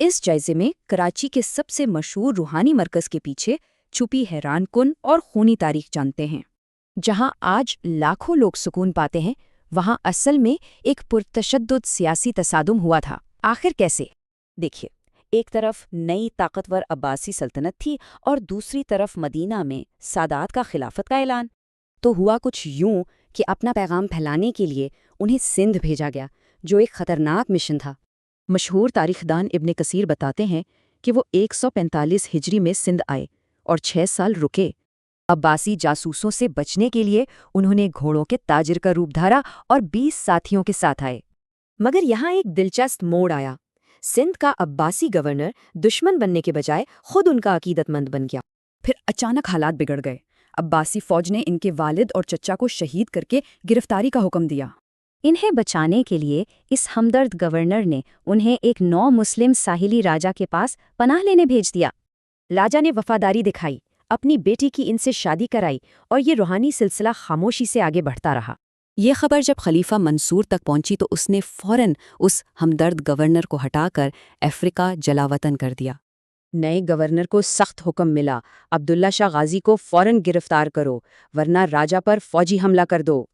इस जायजे में कराची के सबसे मशहूर रूहानी मरकज़ के पीछे छुपी हैरान कुन और खूनी तारीख जानते हैं। जहां आज लाखों लोग सुकून पाते हैं, वहां असल में एक पुरतशद्दुद सियासी तसादुम हुआ था। आखिर कैसे? देखिए, एक तरफ नई ताकतवर अब्बासी सल्तनत थी और दूसरी तरफ मदीना में सादात का खिलाफत का ऐलान। तो हुआ कुछ यूं कि अपना पैगाम फैलाने के लिए उन्हें सिंध भेजा गया, जो एक खतरनाक मिशन था। मशहूर तारीखदान इब्न कसीर बताते हैं कि वो 145 हिजरी में सिंध आए और 6 साल रुके। अब्बासी जासूसों से बचने के लिए उन्होंने घोड़ों के ताजिर का रूप धारा और 20 साथियों के साथ आए। मगर यहाँ एक दिलचस्प मोड़ आया। सिंध का अब्बासी गवर्नर दुश्मन बनने के बजाय खुद उनका अकीदतमंद बन गया। फिर अचानक हालात बिगड़ गए। अब्बासी फौज ने इनके वालिद और चचा को शहीद करके गिरफ्तारी का हुक्म दिया। इन्हें बचाने के लिए इस हमदर्द गवर्नर ने उन्हें एक नौ मुस्लिम साहिली राजा के पास पनाह लेने भेज दिया। राजा ने वफादारी दिखाई, अपनी बेटी की इनसे शादी कराई और ये रूहानी सिलसिला खामोशी से आगे बढ़ता रहा। ये खबर जब खलीफा मंसूर तक पहुंची तो उसने फौरन उस हमदर्द गवर्नर को हटाकर अफ्रीका जलावतन कर दिया। नए गवर्नर को सख्त हुक्म मिला, अब्दुल्ला शाह गाजी को फौरन गिरफ्तार करो, वरना राजा पर फौजी हमला कर दो।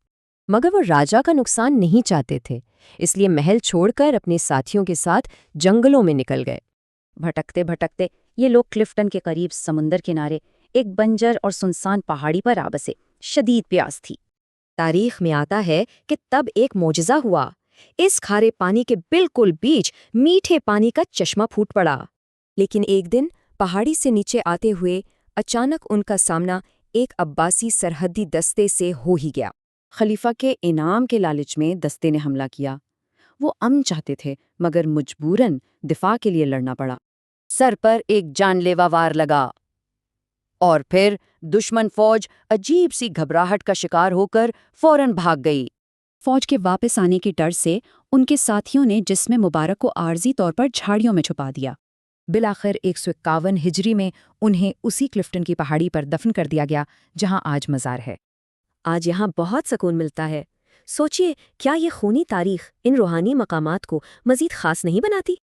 मगर वो राजा का नुकसान नहीं चाहते थे, इसलिए महल छोड़कर अपने साथियों के साथ जंगलों में निकल गए। भटकते भटकते ये लोग क्लिफ्टन के करीब समुंदर किनारे एक बंजर और सुनसान पहाड़ी पर आ बसे। शदीद प्यास थी। तारीख में आता है कि तब एक मोजज़ा हुआ। इस खारे पानी के बिल्कुल बीच मीठे पानी का चश्मा फूट पड़ा। लेकिन एक दिन पहाड़ी से नीचे आते हुए अचानक उनका सामना एक अब्बासी सरहदी दस्ते से हो ही गया। खलीफा के इनाम के लालच में दस्ते ने हमला किया। वो अमन चाहते थे, मगर मजबूरन दिफा के लिए लड़ना पड़ा। सर पर एक जानलेवा वार लगा और फिर दुश्मन फौज अजीब सी घबराहट का शिकार होकर फौरन भाग गई। फौज के वापस आने की डर से उनके साथियों ने जिस्म मुबारक को आर्जी तौर पर झाड़ियों में छुपा दिया। बिलाखिर 151 हिजरी में उन्हें उसी क्लिफ्टन की पहाड़ी पर दफन कर दिया गया, जहां आज मज़ार है। आज यहाँ बहुत सुकून मिलता है। सोचिए, क्या ये खूनी तारीख इन रूहानी मकामात को मज़ीद ख़ास नहीं बनाती?